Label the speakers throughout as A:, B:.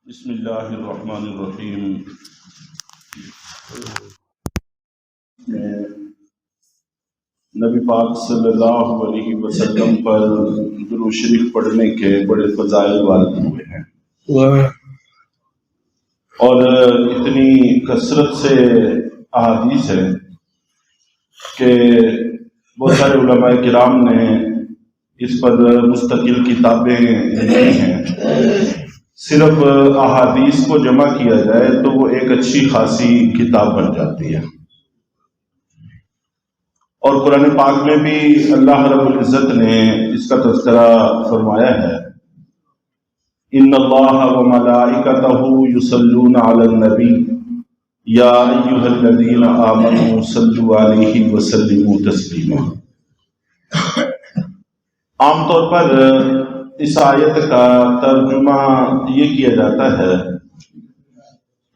A: بسم اللہ الرحمن الرحیم۔ نبی پاک صلی اللہ علیہ وسلم پر درود شریف پڑھنے کے بڑے فضائل وارد ہوئے ہیں، اور اتنی کثرت سے احادیث ہے کہ بہت سارے علماء کرام نے اس پر مستقل کتابیں لکھی ہیں۔ صرف احادیث کو جمع کیا جائے تو وہ ایک اچھی خاصی کتاب بن جاتی ہے۔ اور قرآن پاک میں بھی اللہ رب العزت نے اس کا تذکرہ فرمایا ہے، ان اللہ وملائکتہ یصلون علی النبی یا ایھا الذین آمنوا صلوا علیہ وسلموا تسلیما۔ عام طور پر اس آیت کا ترجمہ یہ کیا جاتا ہے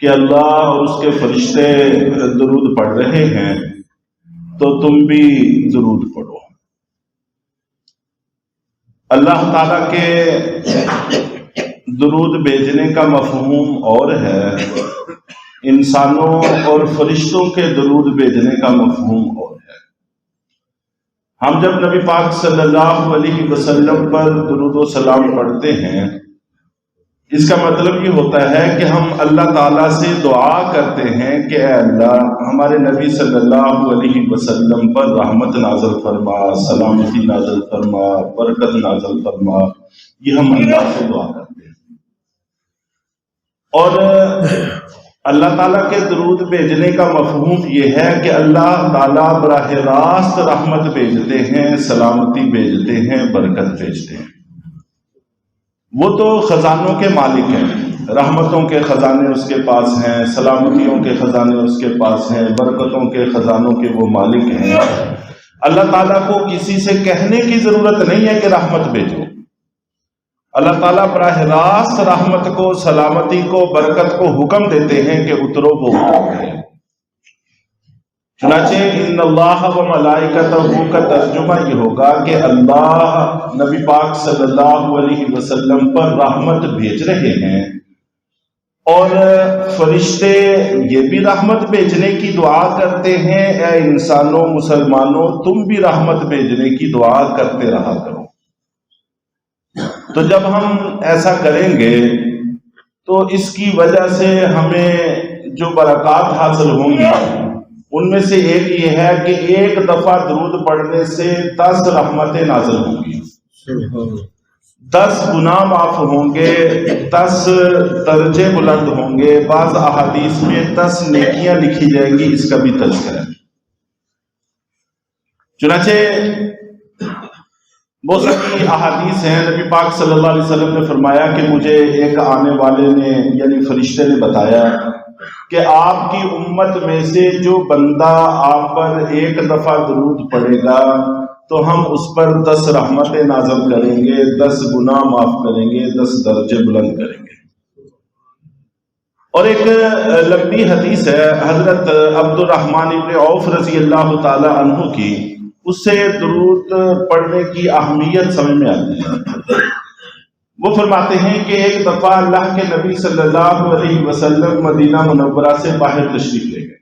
A: کہ اللہ اور اس کے فرشتے درود پڑھ رہے ہیں تو تم بھی درود پڑھو۔ اللہ تعالیٰ کے درود بھیجنے کا مفہوم اور ہے، انسانوں اور فرشتوں کے درود بھیجنے کا مفہوم اور ہے۔ ہم جب نبی پاک صلی اللہ علیہ وسلم پر درود و سلام پڑھتے ہیں، اس کا مطلب یہ ہوتا ہے کہ ہم اللہ تعالیٰ سے دعا کرتے ہیں کہ اے اللہ ہمارے نبی صلی اللہ علیہ وسلم پر رحمت نازل فرما، سلامتی نازل فرما، برکت نازل فرما۔ یہ ہم اللہ سے دعا کرتے ہیں، اور اللہ تعالیٰ کے درود بھیجنے کا مفہوم یہ ہے کہ اللہ تعالیٰ براہ راست رحمت بھیجتے ہیں، سلامتی بھیجتے ہیں، برکت بھیجتے ہیں۔ وہ تو خزانوں کے مالک ہیں، رحمتوں کے خزانے اس کے پاس ہیں، سلامتیوں کے خزانے اس کے پاس ہیں، برکتوں کے خزانوں کے وہ مالک ہیں۔ اللہ تعالیٰ کو کسی سے کہنے کی ضرورت نہیں ہے کہ رحمت بھیجو۔ اللہ تعالیٰ براہ راست رحمت کو، سلامتی کو، برکت کو حکم دیتے ہیں کہ اترو، وہ اترتے ہیں۔ چنانچہ ان اللہ و ملائکتہ کا ترجمہ یہ ہوگا کہ اللہ نبی پاک صلی اللہ علیہ وسلم پر رحمت بھیج رہے ہیں، اور فرشتے یہ بھی رحمت بھیجنے کی دعا کرتے ہیں، اے انسانوں، مسلمانوں، تم بھی رحمت بھیجنے کی دعا کرتے رہا کرو۔ تو جب ہم ایسا کریں گے تو اس کی وجہ سے ہمیں جو برکات حاصل ہوں گی ان میں سے ایک یہ ہے کہ ایک دفعہ درود پڑھنے سے 10 رحمتیں نازل ہوں گی، 10 گناہ معاف ہوں گے، 10 درجے بلند ہوں گے، بعض احادیث میں 10 نیکیاں لکھی جائیں گی، اس کا بھی تذکرہ ہے۔ چنانچہ بہت ساری احادیث ہیں، نبی پاک صلی اللہ علیہ وسلم نے فرمایا کہ مجھے ایک آنے والے نے یعنی فرشتے نے بتایا کہ آپ کی امت میں سے جو بندہ آپ پر ایک دفعہ درود پڑھے گا تو ہم اس پر 10 رحمتیں نازل کریں گے، 10 گناہ معاف کریں گے، 10 درجے بلند کریں گے۔ اور ایک لمبی حدیث ہے حضرت عبد الرحمن ابن عوف رضی اللہ تعالی عنہ کی، اس سے درود پڑھنے کی اہمیت سمجھ میں آتی ہے۔ وہ فرماتے ہیں کہ ایک دفعہ اللہ کے نبی صلی اللہ علیہ وسلم مدینہ منورہ سے باہر تشریف لے گئے،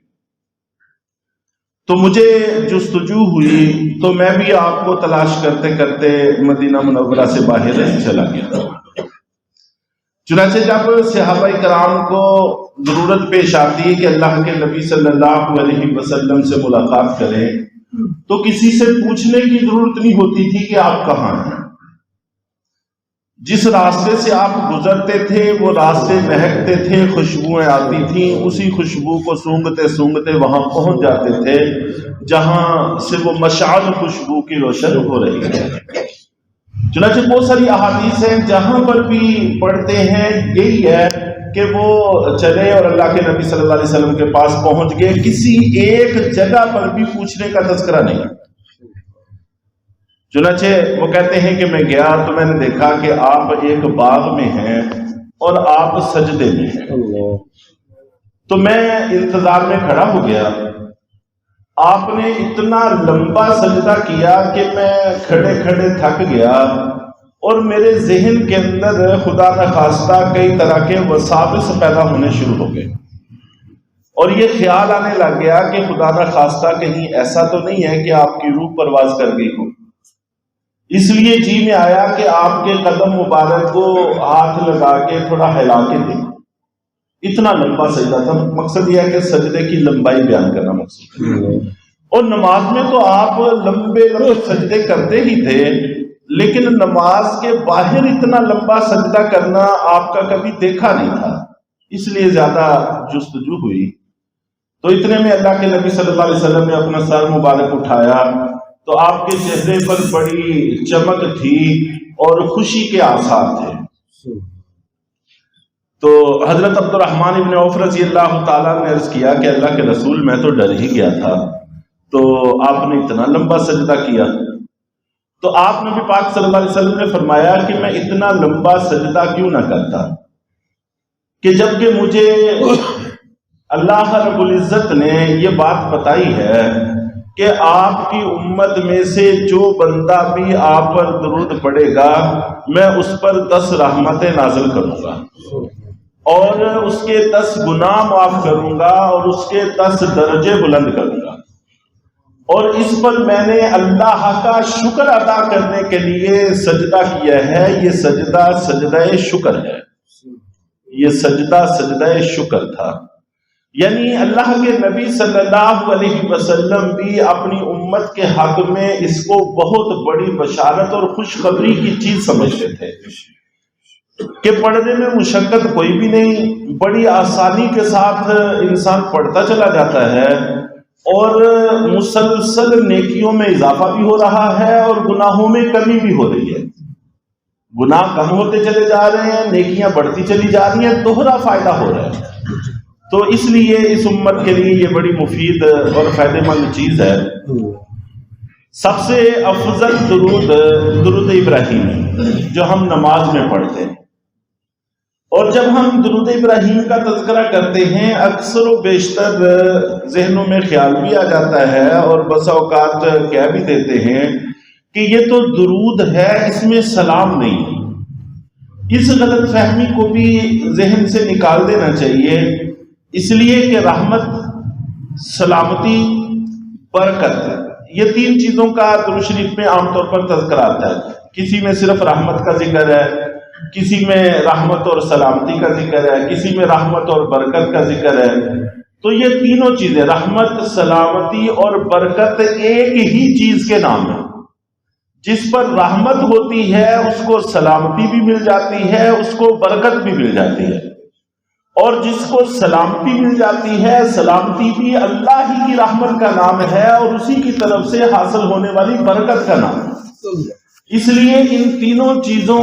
A: تو مجھے جستجو ہوئی تو میں بھی آپ کو تلاش کرتے کرتے مدینہ منورہ سے باہر چلا گیا۔ چنانچہ جب صحابہ کرام کو ضرورت پیش آتی ہے کہ اللہ کے نبی صلی اللہ علیہ وسلم سے ملاقات کریں تو کسی سے پوچھنے کی ضرورت نہیں ہوتی تھی کہ آپ کہاں ہیں۔ جس راستے سے آپ گزرتے تھے وہ راستے مہکتے تھے، خوشبوئیں آتی تھیں، اسی خوشبو کو سونگھتے سونگھتے وہاں پہنچ جاتے تھے جہاں سے وہ مشعل خوشبو کی روشن ہو رہی ہے۔ چنانچہ بہت ساری احادیث ہیں جہاں پر بھی پڑھتے ہیں یہی ہے کہ وہ چلے اور اللہ کے نبی صلی اللہ علیہ وسلم کے پاس پہنچ گئے، کسی ایک جگہ پر بھی پوچھنے کا تذکرہ نہیں۔ چنانچہ وہ کہتے ہیں کہ میں گیا تو میں نے دیکھا کہ آپ ایک باغ میں ہیں اور آپ سجدے میں ہیں، تو میں انتظار میں کھڑا ہو گیا۔ آپ نے اتنا لمبا سجدہ کیا کہ میں کھڑے کھڑے تھک گیا اور میرے ذہن کے اندر خدا نخواستہ کئی طرح کے وساوس پیدا ہونے شروع ہو گئے، اور یہ خیال آنے لگ گیا کہ خدا نخواستہ کہیں ایسا تو نہیں ہے کہ آپ کی روح پرواز کر گئی ہو۔ اس لیے جی میں آیا کہ آپ کے قدم مبارک کو ہاتھ لگا کے تھوڑا ہلا کے دیکھو۔ اتنا لمبا سجدہ تھا، مقصد یہ ہے کہ سجدے کی لمبائی بیان کرنا مقصد ہے۔ اور نماز میں تو آپ لمبے لمبے سجدے کرتے ہی تھے، لیکن نماز کے باہر اتنا لمبا سجدہ کرنا آپ کا کبھی دیکھا نہیں تھا، اس لیے زیادہ جستجو ہوئی۔ تو اتنے میں اللہ کے نبی صلی اللہ علیہ وسلم نے اپنا سر مبارک اٹھایا تو آپ کے چہرے پر بڑی چمک تھی اور خوشی کے آثار تھے۔ تو حضرت عبد الرحمن ابن عوف رضی اللہ تعالیٰ نے عرض کیا کہ اللہ کے رسول میں تو ڈر ہی گیا تھا، تو آپ نے اتنا لمبا سجدہ کیا۔ تو آپ نبی پاک صلی اللہ علیہ وسلم نے فرمایا کہ میں اتنا لمبا سجدہ کیوں نہ کرتا، کہ جب کہ مجھے اللہ رب العزت نے یہ بات بتائی ہے کہ آپ کی امت میں سے جو بندہ بھی آپ پر درود پڑے گا میں اس پر 10 رحمتیں نازل کروں گا، اور اس کے 10 گناہ معاف کروں گا، اور اس کے 10 درجے بلند کروں گا۔ اور اس پر میں نے اللہ کا شکر ادا کرنے کے لیے سجدہ کیا ہے۔ یہ سجدہ سجدہ شکر ہے، یہ سجدہ سجدہ شکر تھا۔ یعنی اللہ کے نبی صلی اللہ علیہ وسلم بھی اپنی امت کے حق میں اس کو بہت بڑی بشارت اور خوشخبری کی چیز سمجھتے تھے کہ پڑھنے میں مشقت کوئی بھی نہیں، بڑی آسانی کے ساتھ انسان پڑھتا چلا جاتا ہے، اور مسلسل نیکیوں میں اضافہ بھی ہو رہا ہے اور گناہوں میں کمی بھی ہو رہی ہے۔ گناہ کم ہوتے چلے جا رہے ہیں، نیکیاں بڑھتی چلی جا رہی ہیں، دوہرا فائدہ ہو رہا ہے۔ تو اس لیے اس امت کے لیے یہ بڑی مفید اور فائدہ مند چیز ہے۔ سب سے افضل درود ابراہیم جو ہم نماز میں پڑھتے ہیں، اور جب ہم درود ابراہیم کا تذکرہ کرتے ہیں اکثر و بیشتر ذہنوں میں خیال بھی آ جاتا ہے اور بس اوقات کہہ بھی دیتے ہیں کہ یہ تو درود ہے، اس میں سلام نہیں۔ اس غلط فہمی کو بھی ذہن سے نکال دینا چاہیے، اس لیے کہ رحمت، سلامتی، برکت، یہ 3 چیزوں کا درود شریف میں عام طور پر تذکرہ آتا ہے۔ کسی میں صرف رحمت کا ذکر ہے، کسی میں رحمت اور سلامتی کا ذکر ہے، کسی میں رحمت اور برکت کا ذکر ہے۔ تو یہ تینوں چیزیں، رحمت، سلامتی اور برکت، ایک ہی چیز کے نام ہیں۔ جس پر رحمت ہوتی ہے اس کو سلامتی بھی مل جاتی ہے، اس کو برکت بھی مل جاتی ہے، اور جس کو سلامتی مل جاتی ہے، سلامتی بھی اللہ ہی کی رحمت کا نام ہے اور اسی کی طرف سے حاصل ہونے والی برکت کا نام ہے۔ اس لیے ان تینوں چیزوں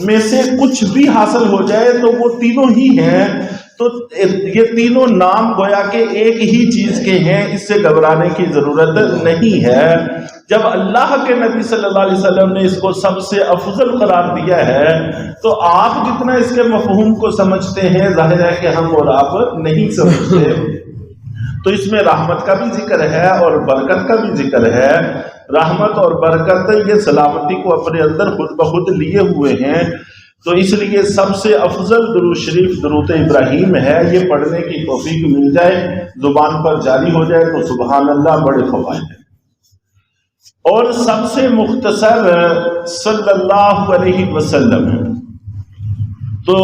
A: میں سے کچھ بھی حاصل ہو جائے تو وہ تینوں ہی ہیں، تو یہ تینوں نام گویا کہ ایک ہی چیز کے ہیں، اس سے گھبرانے کی ضرورت نہیں ہے۔ جب اللہ کے نبی صلی اللہ علیہ وسلم نے اس کو سب سے افضل قرار دیا ہے تو آپ جتنا اس کے مفہوم کو سمجھتے ہیں ظاہر ہے کہ ہم اور آپ نہیں سمجھتے۔ تو اس میں رحمت کا بھی ذکر ہے اور برکت کا بھی ذکر ہے۔ رحمت اور برکت یہ سلامتی کو اپنے اندر خود بخود لیے ہوئے ہیں، تو اس لیے سب سے افضل درود شریف درود ابراہیم ہے۔ یہ پڑھنے کی توفیق مل جائے، زبان پر جاری ہو جائے تو سبحان اللہ، بڑے فوائد ہیں۔ اور سب سے مختصر صلی اللہ علیہ وسلم ہے۔ تو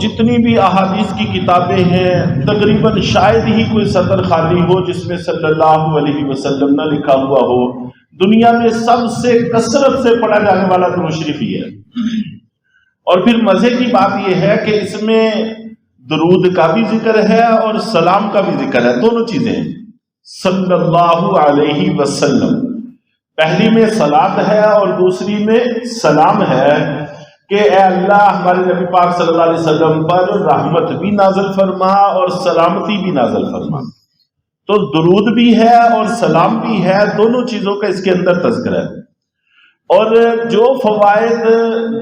A: جتنی بھی احادیث کی کتابیں ہیں تقریباً شاید ہی کوئی سطر خالی ہو جس میں صلی اللہ علیہ وسلم نہ لکھا ہوا ہو۔ دنیا میں سب سے کثرت سے پڑھا جانے والا درود شریف یہ ہے۔ اور پھر مزے کی بات یہ ہے کہ اس میں درود کا بھی ذکر ہے اور سلام کا بھی ذکر ہے، دونوں چیزیں ہیں۔ صلی اللہ علیہ وسلم، پہلی میں صلاۃ ہے اور دوسری میں سلام ہے کہ اے اللہ ہمارے نبی پاک صلی اللہ علیہ وسلم پر رحمت بھی نازل فرما اور سلامتی بھی نازل فرما۔ تو درود بھی ہے اور سلام بھی ہے، دونوں چیزوں کا اس کے اندر تذکرہ ہے۔ اور جو فوائد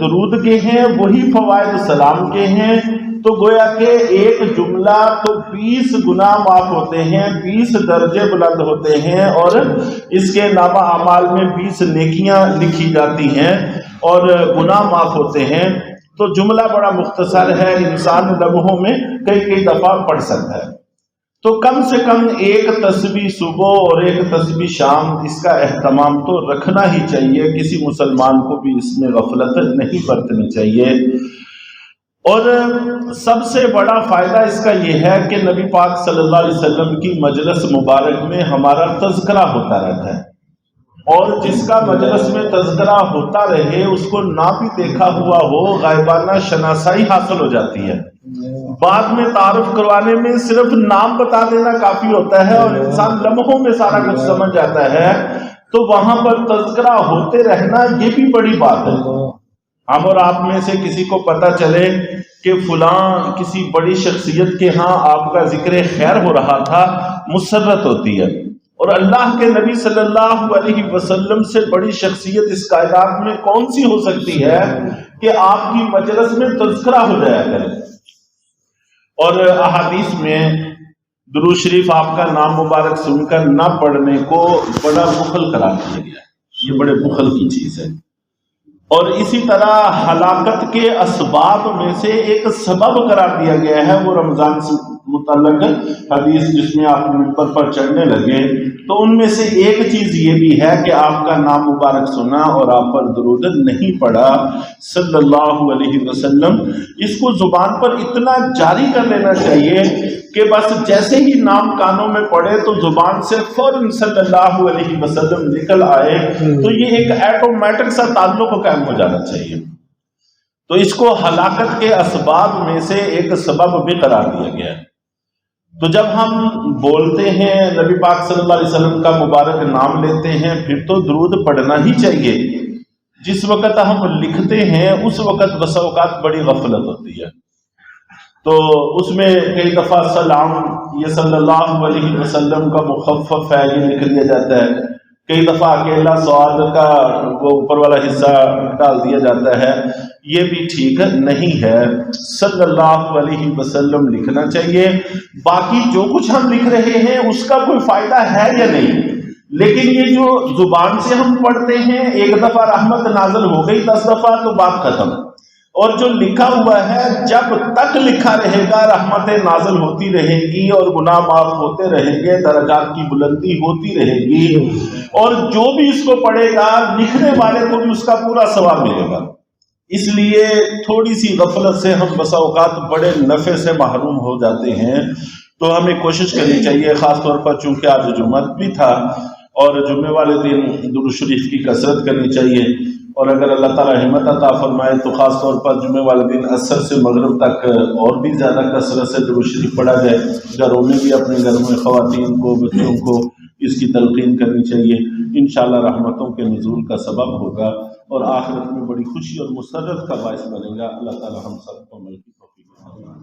A: درود کے ہیں وہی فوائد سلام کے ہیں، تو گویا کہ ایک جملہ تو 20 گناہ معاف ہوتے ہیں، 20 درجے بلند ہوتے ہیں، اور اس کے نامہ اعمال میں 20 نیکیاں لکھی جاتی ہیں۔ اور گناہ معاف ہوتے ہیں۔ تو جملہ بڑا مختصر ہے، انسان لمحوں میں کئی دفعہ پڑھ سکتا ہے۔ تو کم سے کم ایک تسبیح صبح اور ایک تسبیح شام، اس کا اہتمام تو رکھنا ہی چاہیے، کسی مسلمان کو بھی اس میں غفلت نہیں برتنی چاہیے۔ اور سب سے بڑا فائدہ اس کا یہ ہے کہ نبی پاک صلی اللہ علیہ وسلم کی مجلس مبارک میں ہمارا تذکرہ ہوتا رہتا ہے، اور جس کا مجلس میں تذکرہ ہوتا رہے اس کو نہ بھی دیکھا ہوا ہو، غائبانہ شناسائی حاصل ہو جاتی ہے۔ بعد میں تعارف کروانے میں صرف نام بتا دینا کافی ہوتا ہے اور انسان لمحوں میں سارا کچھ سمجھ جاتا ہے، تو وہاں پر تذکرہ ہوتے رہنا یہ بھی بڑی بات ہے۔ ہم اور آپ میں سے کسی کو پتہ چلے کہ فلاں کسی بڑی شخصیت کے ہاں آپ کا ذکر خیر ہو رہا تھا، مسرت ہوتی ہے۔ اور اللہ کے نبی صلی اللہ علیہ وسلم سے بڑی شخصیت اس کائنات میں کون سی ہو سکتی ہے کہ آپ کی مجلس میں تذکرہ ہو جایا کرے۔ اور احادیث میں درود شریف آپ کا نام مبارک سن کر نہ پڑھنے کو بڑا بخل قرار دیا گیا ہے، یہ بڑے بخل کی چیز ہے۔ اور اسی طرح ہلاکت کے اسباب میں سے ایک سبب قرار دیا گیا ہے وہ رمضان سے متعلق حدیث، جس میں آپ ممبر پر چڑھنے لگے تو ان میں سے ایک چیز یہ بھی ہے کہ آپ کا نام مبارک سنا اور آپ پر درود نہیں پڑا صلی اللہ علیہ وسلم۔ اس کو زبان پر اتنا جاری کر لینا چاہیے کہ بس جیسے ہی نام کانوں میں پڑے تو زبان سے فوراً صلی اللہ علیہ وسلم نکل آئے، تو یہ ایک ایٹومیٹک سا تعلق قائم ہو جانا چاہیے۔ تو اس کو ہلاکت کے اسباب میں سے ایک سبب بھی قرار دیا گیا ہے۔ تو جب ہم بولتے ہیں نبی پاک صلی اللہ علیہ وسلم کا مبارک نام لیتے ہیں، پھر تو درود پڑھنا ہی چاہیے۔ جس وقت ہم لکھتے ہیں اس وقت بسا اوقات بڑی غفلت ہوتی ہے، تو اس میں کئی دفعہ سلام یہ صلی اللہ علیہ وسلم کا مخفف ہے یہ لکھ دیا جاتا ہے، کئی دفعہ اکیلا سواد کا وہ اوپر والا حصہ ڈال دیا جاتا ہے، یہ بھی ٹھیک نہیں ہے۔ صلی اللہ علیہ وسلم لکھنا چاہیے۔ باقی جو کچھ ہم لکھ رہے ہیں اس کا کوئی فائدہ ہے یا نہیں، لیکن یہ جو زبان سے ہم پڑھتے ہیں، ایک دفعہ رحمت نازل ہو گئی، 10 دفعہ تو بات ختم۔ اور جو لکھا ہوا ہے جب تک لکھا رہے گا رحمتیں نازل ہوتی رہیں گی اور گناہ معاف ہوتے رہیں گے، درجات کی بلندی ہوتی رہے گی، اور جو بھی اس کو پڑھے گا لکھنے والے کو بھی اس کا پورا ثواب ملے گا۔ اس لیے تھوڑی سی غفلت سے ہم بسا اوقات بڑے نفع سے محروم ہو جاتے ہیں۔ تو ہمیں کوشش کرنی چاہیے، خاص طور پر چونکہ آج جمعہ بھی تھا اور جمعے والے دن درود شریف کی کثرت کرنی چاہیے، اور اگر اللہ تعالیٰ ہمت عطا فرمائے تو خاص طور پر جمعے والے دن عصر سے مغرب تک اور بھی زیادہ کثرت سے درود شریف پڑھا جائے۔ گھروں میں بھی اپنے گھروں میں خواتین کو، بچوں کو اس کی تلقین کرنی چاہیے، انشاءاللہ رحمتوں کے نزول کا سبب ہوگا اور آخرت میں بڑی خوشی اور مسرت کا باعث بنے گا۔ اللہ تعالیٰ ہم سب کو عمل کی توفیق دے۔